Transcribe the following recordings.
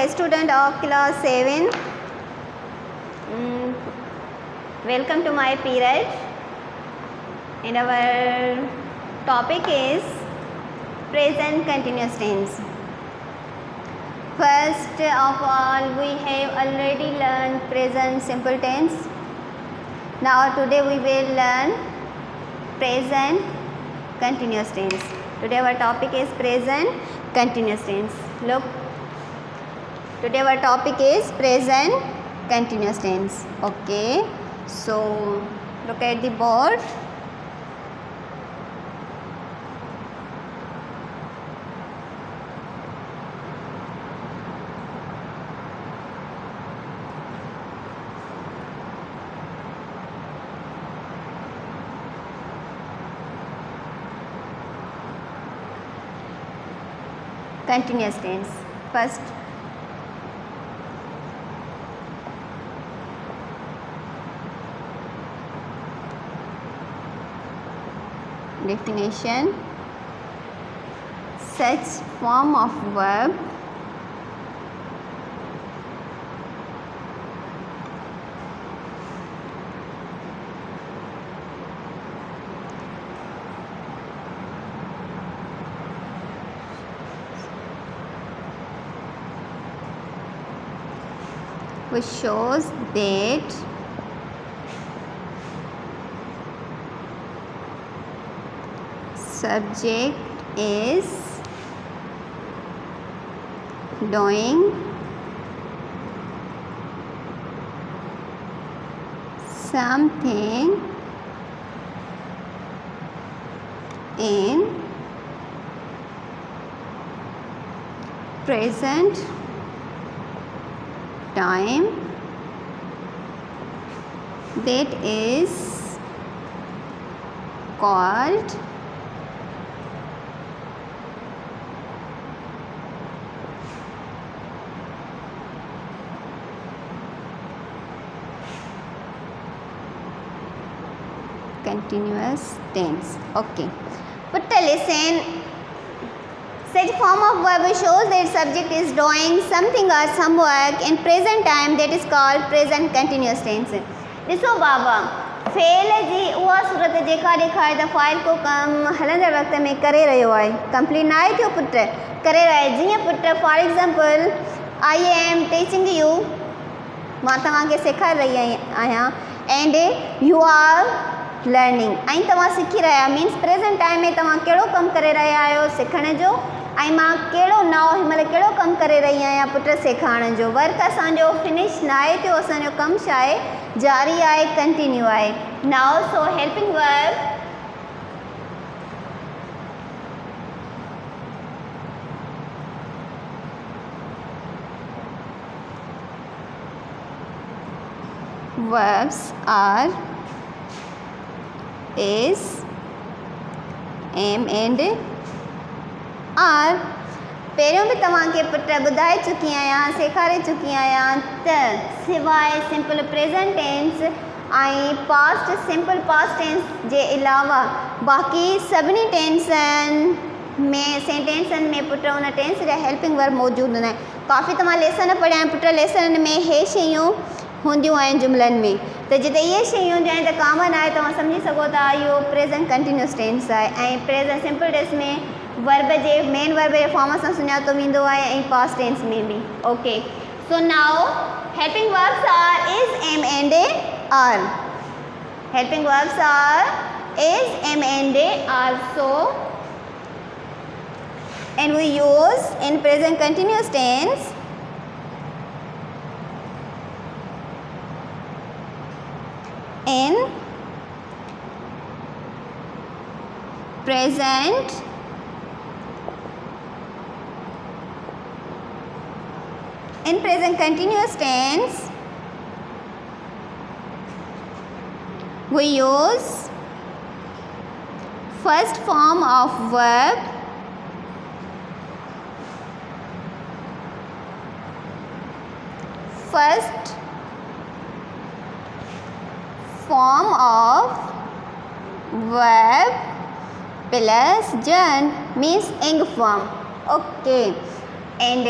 a student of class 7. Welcome to my period, and our topic is present continuous tense. First of all, we have already learned present simple tense. Now today we will learn present continuous tense. Today our topic is present continuous tense. Look, today our topic is present continuous tense. Okay, so look at the board. Continuous tense. First, definition: such form of verb which shows that subject is doing something in present time that is called continuous tense. Okay, but listen. Such form of verb shows that subject is doing something or some work in present time that is called present continuous tense. ॾिसो बाबा, fail जी उहा सूरत जेका ॾेखारे त file को कमु हलंदड़ वक़्त में करे रहियो आहे, कंप्लीट न आहे थियो पुट, करे रहिया आहे. जीअं put for example I am teaching you, मां तव्हांखे सेखारे रही आहियां, एंड यू आर लर्निंग, ऐं तव्हां सिखी रहिया, मीन्स प्रेजेंट टाइम में तव्हां कहिड़ो कमु करे रहिया आहियो, सिखण जो, ऐं मां कहिड़ो नओं हिनमहिल कहिड़ो कमु करे रही आहियां पुट, सेखारण जो. वर्क असांजो फिनिश न आहे थियो, असांजो कमु छा आहे, जारी आहे, कंटिन्यू आहे. Now so helping verb verbs are is, am and are. पहिरियों बि तव्हांखे पुट ॿुधाए चुकी आहियां, सेखारे चुकी आहियां त सवाइ सिंपल प्रेज़ेंट टेंस ऐं पास्ट सिंपल पास्ट टेंस जे अलावा बाक़ी सभिनी टेंसनि में सेंटेंसनि में पुट उन टेंस जा हेल्पिंग वर्ब मौजूदु हूंदा आहिनि. काफ़ी तव्हां लेसन पढ़िया आहिनि पुट, लेसन में हे शयूं हूंदियूं आहिनि जुमलनि में, त जिते इहे शयूं हूंदियूं आहिनि त कॉमन आहे, तव्हां सम्झी सघो था इहो प्रेज़ेंट कंटिन्यूस टेंस आहे. ऐं प्रेज़ेंट सिंपल टेंस में वर्ब जे मेन वर्ब जे फॉर्म सां सुञातो वेंदो आहे, ऐं पास्ट टेंस में बि. Okay, so now helping verbs are is, am and are. Helping verbs are is, am and are. So and we use in present continuous tense in present continuous tense we use first form of verb first form of verb plus gerund means ing form. Okay, and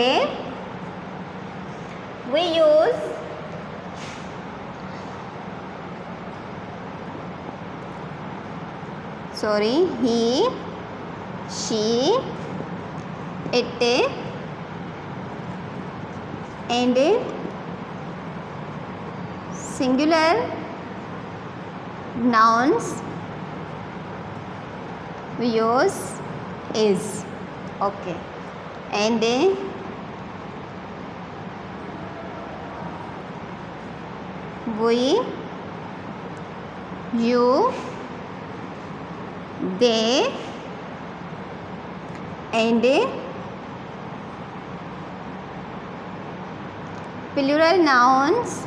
we use he, she, it, and singular nouns we use is. Okay. And we, you, they, and plural nouns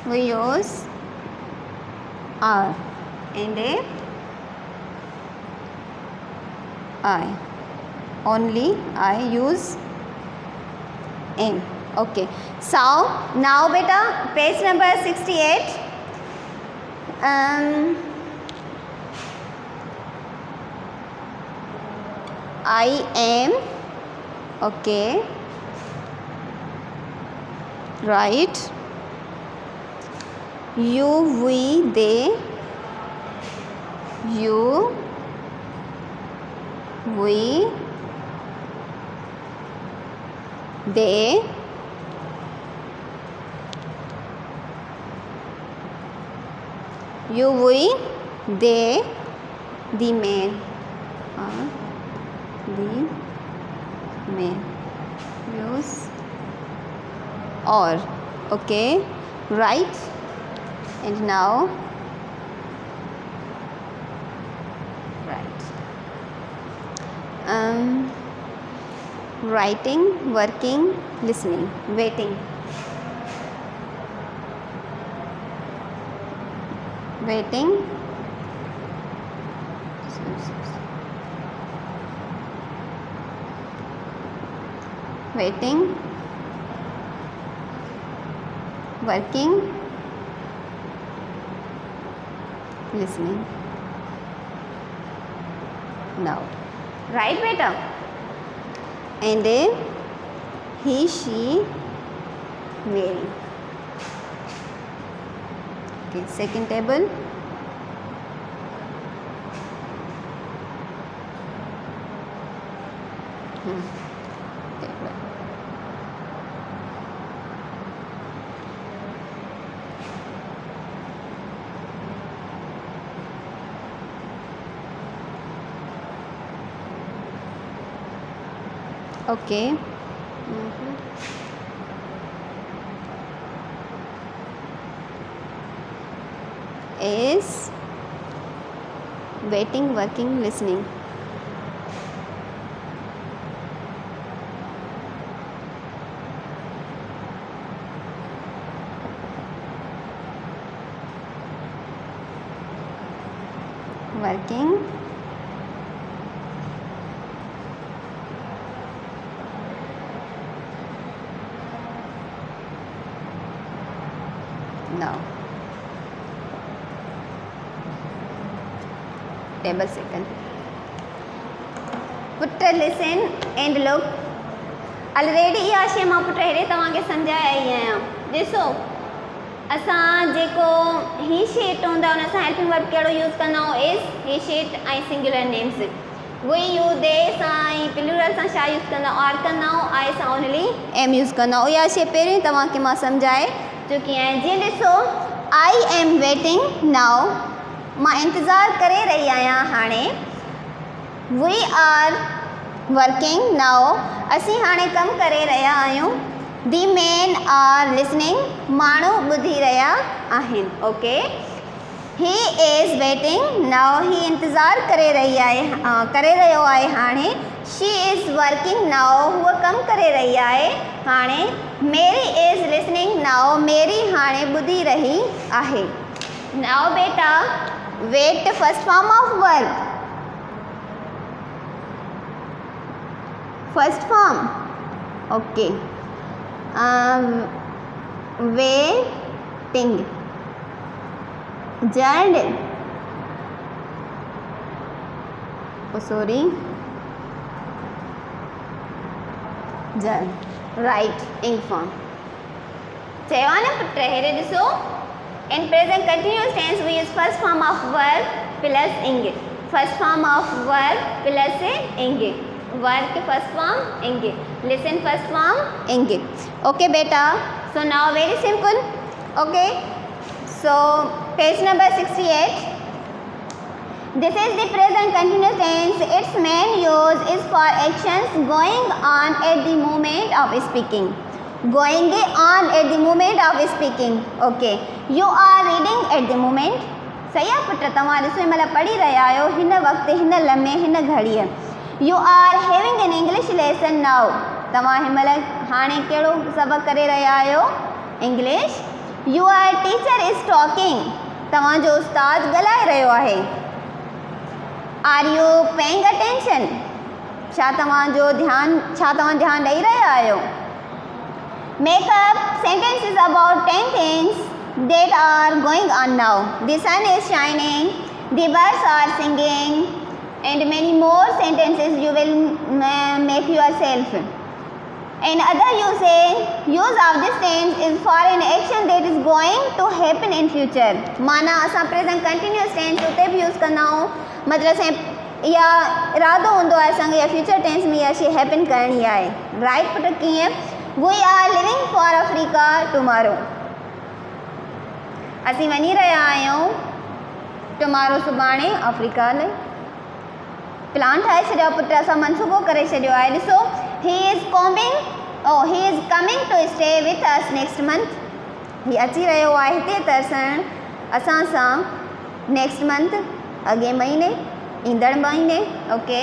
we use are and I. Only I use am. Okay. So now beta page number 68. I am. Okay. Right. You, we, they, you, we, they, you, we, they, the man, use or. Okay, right. And now right. Writing, working, listening, waiting. Waiting. Waiting. Working. Listening. Now. Right, beta? And he, she, Mary. Okay, second table. Okay. Is waiting, working, listening. Working. Now. Table second. Put listen and look. Already इहा शइ मां put हेॾे तव्हांखे सम्झाए आई आहियां. ॾिसो असां जेको ही शीट हूंदा उन सां हेल्पिंग वर्ब कहिड़ो यूज़ कंदा आहियूं इज़ ही शीट ऐं singular names. We you they सां ऐं प्लूरल सां छा यूज़ कंदा आहियूं आर कंदा आहियूं आई सां ओनली एम यूज़ कंदा आहियूं. इहा शइ पहिरीं तव्हांखे मां सम्झाए चुकी आहियां. जीअं ॾिसो आई एम वेटिंग नाउ. मां इंतज़ारु करे रही आहियां हाणे. We are working now. असीं हाणे कमु करे रहिया आहियूं. The man are listening. माण्हू ॿुधी रहिया आहिनि. Okay. He is waiting now. ही इंतज़ारु करे रहियो आहे हाणे. She is working now. हूअ कमु करे रही आहे हाणे. मेरी इज़ लिसनिंग नाउ. मेरी हाणे ॿुधी रही आहे. नाउ बेटा wait first form of verb. First form. Okay. Waiting. जर्ड. सॉरी जर्ड. Write ing form. चयो न पुट हेरे ॾिसो in present continuous tense we use first form of verb plus ing. First form of verb plus ing. Verb के first form ing. Listen first form ing. Okay beta. So now very simple. Okay. So page number 68. This is the present continuous tense. Its main use is for actions going on at the moment of speaking. Going on at the moment of speaking. Okay. You are reading at the moment. सही आहे put तव्हां ॾिसो महिल पढ़ी रहिया आहियो हिन वक़्तु हिन लम्हे हिन घड़ीअ. You are having an English lesson now. तव्हां हिन महिल हाणे कहिड़ो सबक़ु करे रहिया आहियो English. Your teacher is talking. तव्हांजो उस्ताद ॻाल्हाए रहियो आहे. Are you paying attention? छा तव्हां ध्यानु ॾेई रहिया आहियो. Make up sentences about 10 things that are going on now. The sun is shining, the birds are singing, and many more sentences you will make yourself. And other you say, use of this tense is for an action that is going to happen in future. माना असां present continuous tense उते भी use कंदा आहियूं. मतलब असां या इरादो हूंदो आहे असांखे या फ्यूचर टेंस में इहा शइ हैपन करणी आहे. राइट पुट कीअं We are leaving for Africa tomorrow. असीं वञी रहिया आहियूं टुमारो सुभाणे अफ्रीका लाइ. प्लान ठाहे छॾियो पुट असां मनसूबो करे छॾियो आहे. ॾिसो he is coming to stay with us next month. ही अची रहियो आहे हिते तरसण असां सां नेक्स्ट मंथ अॻे महीने ईंदड़ महीने. Okay.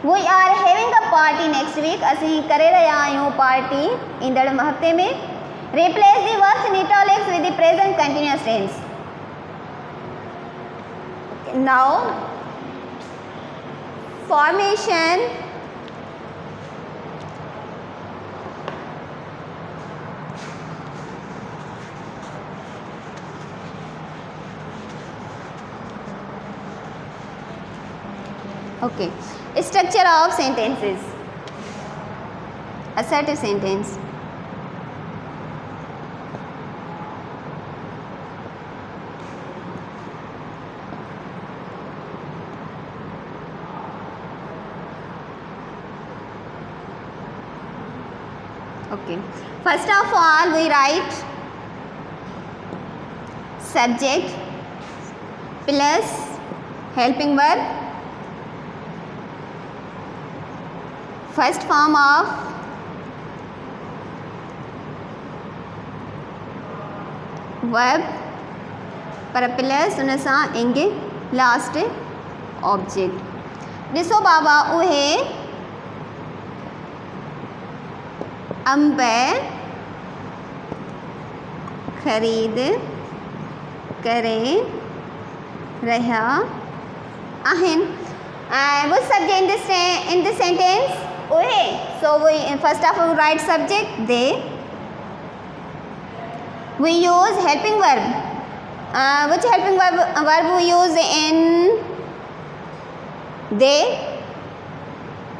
We are having a party next week. असीं करे रहिया आहियूं पार्टी ईंदड़ हफ़्ते में. Replace the verbs in italics with the present continuous tense. Now formation okay. Structure of sentences. Assertive sentence. Okay. First of all we write subject plus helping verb. First form of verb पर plus उन सां ing last object. ॾिसो बाबा उहे अंब ख़रीद करे रहिया आहिनि. And what subject in this sentence? Okay, so we first of all write subject they. We use helping verb. Which helping verb we use in they?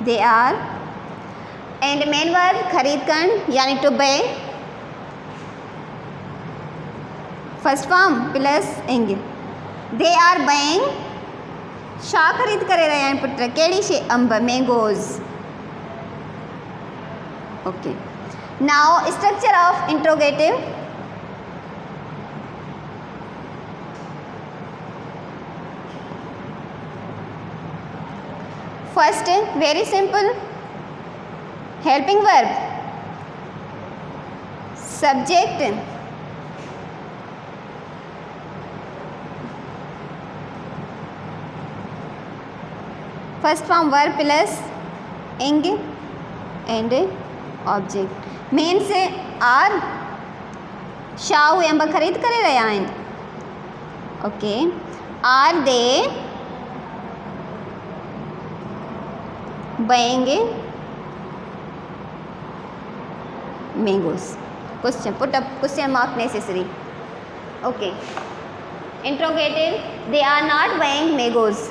They are. And main verb खरीद करण यानी to buy. First form plus ing. They are buying. छा ख़रीद करे रहिया आहिनि put कहिड़ी शइ Amb mangoes. Okay. Now structure of interrogative. First very simple helping verb subject first form verb plus ing and object. Means are छा उहे अंब ख़रीद करे रहिया आहिनि. Okay. Are they buying mangoes. Question, put up question mark necessary. Okay. Interrogative, they are not buying mangoes.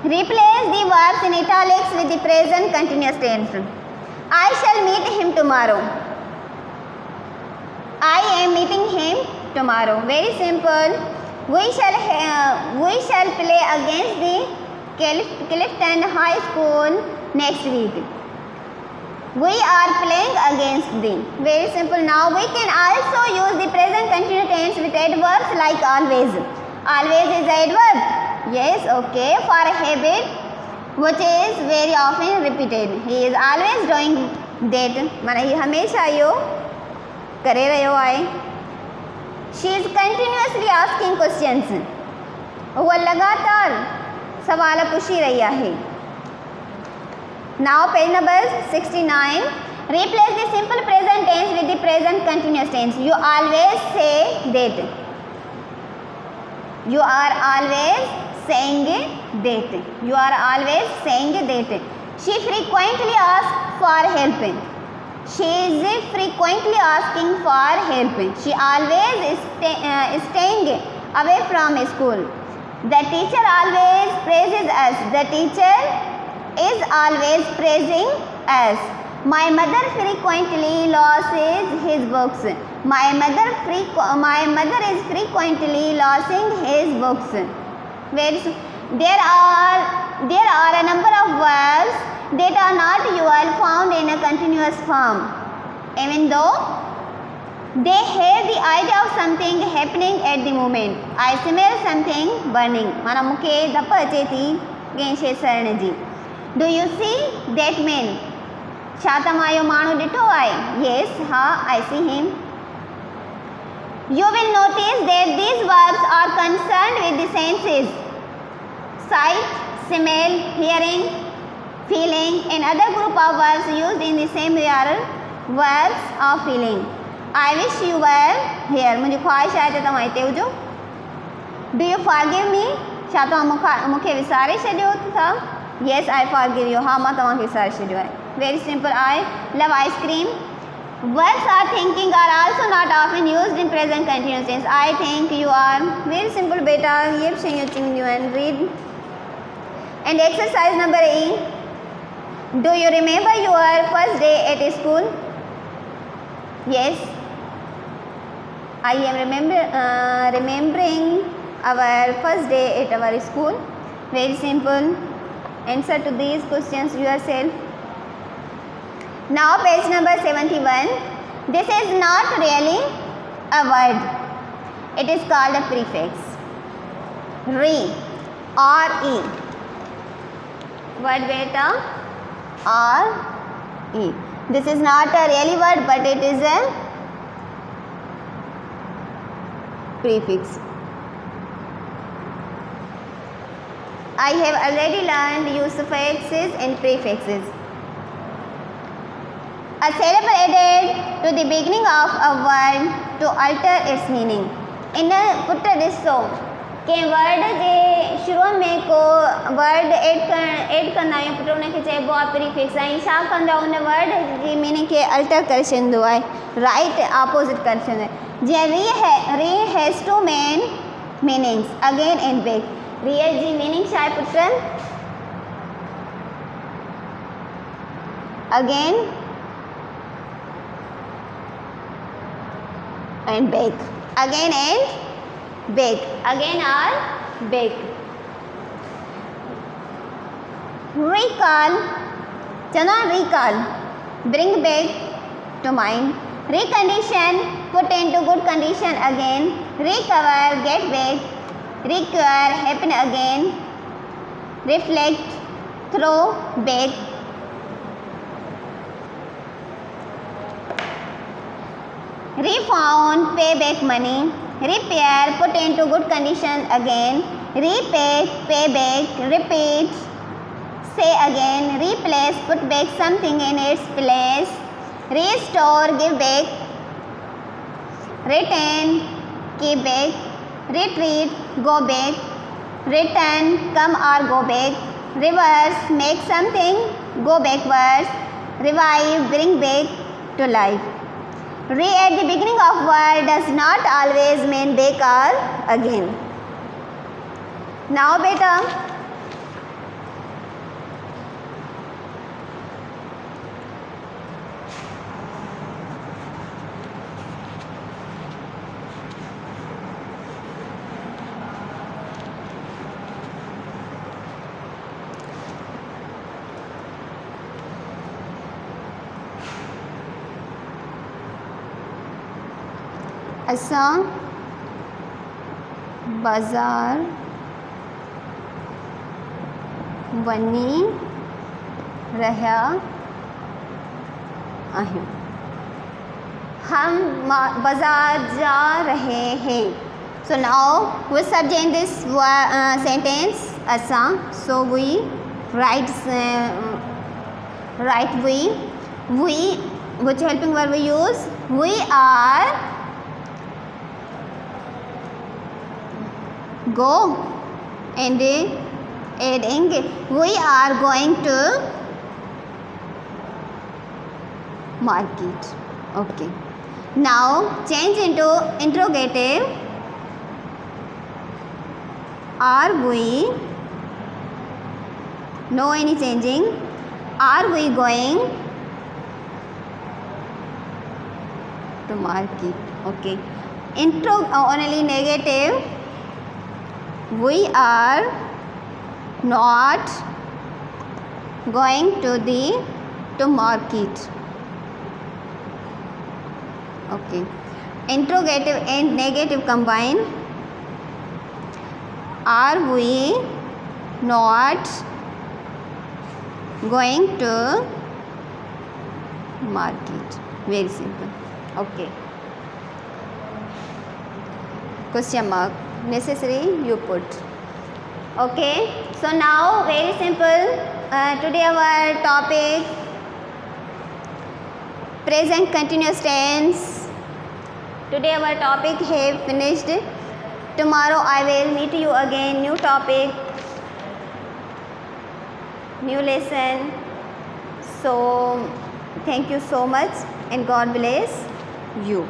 Replace the verbs in italics with the present continuous tense. I shall meet him tomorrow. I am meeting him tomorrow. Very simple. We shall play against the Clifton High School next week. We are playing against the. Very simple. Now we can also use the present continuous tense with adverbs like always. Always is adverb. Yes, okay. For a habit which is very often repeated. He is always doing that. माना ही हमेशा यो करे रहियो आहे. She is continuously asking questions. वह लगातार सवाल पूछी रही आहे. Now page number 69. Replace the simple present tense with the present continuous tense. You always say that. You are always saying that. You are always saying that. She frequently asks for help. She is frequently asking for help. She always is staying away from school. The teacher always praises us. The teacher is always praising us. My mother frequently loses his books. My mother is frequently losing his books. There are a number of verbs that are not usually found in a continuous form, even though they have the idea of something happening at the moment. I smell something burning. माना मुखे धप अचे थी कंहिं शइ सड़ण जी. Do you see that man? छा तव्हां इहो माण्हू ॾिठो आहे? Yes, हा, I see him. You will notice that these verbs are concerned with the senses. Sight, smell, hearing, feeling, and other group of verbs used in the same way are verbs of feeling. I wish you were here. मुंहिंजी ख़्वाहिश आहे त तव्हां हिते हुजो. Do you forgive me? छा तव्हां मूंखे विसारे छॾियो था? Yes, I forgive you. हा, मां तव्हांखे विसारे छॾियो आहे. Very simple. I love ice cream. Verbs are thinking are also not often used in present continuous tense. I think you are. Very simple, beta. ये भी चाहिए चिंगू and read. And exercise number E. Do you remember your first day at school? Yes. I am remembering our first day at our school. Very simple. Answer to these questions yourself. Now page number 71. This is not really a word. It is called a prefix. Re or E. Word beta or E. This is not a really word, but it is a prefix. I have already learned use suffixes and prefixes. A syllable added to the beginning of a word to alter its meaning. In put ॾिसो कंहिं word जे शुरूअ में को word add कंदा आहियूं put उनखे चइबो आहे प्रीफिक्स. ऐं छा कंदो आहे उन वर्ड जी मीनिंग खे अल्टर करे छॾींदो आहे, राइट ऑपोज़िट करे छॾींदो आहे. जीअं re has two main meanings again and back. Real जी मीनिंग छा आहे put? Again and back. Again and back. Again or back. Recall. Chana recall. Bring back to mind. Recondition. Put into good condition again. Recover. Get back. Require. Happen again. Reflect. Throw back. Refound, pay back money. Repair, put into good condition again. Repay, pay back. Repeat, say again. Replace, put back something in its place. Restore, give back. Retain, keep back. Retreat, go back. Return, come or go back. Reverse, make something go backwards. Revive, bring back to life. Re at the beginning of word does not always mean back or again. Now beta, असां बाज़ार वञी रहिया आहियूं. हम बाज़ार जा रहे हैं. So now we subject in this sentence असां. So we write we which helping verb we use. We are go and adding we are going to market. Okay, now change into interrogative. Are we, no any changing, are we going to market? Okay, intro only negative. We are not going to market. Okay, interrogative and negative combine. Are we not going to market? Very simple. Okay, question mark necessary you put. Okay, so now very simple. Today our topic present continuous tense. Today our topic have finished. Tomorrow I will meet you again, new topic, new lesson. So thank you so much and God bless you.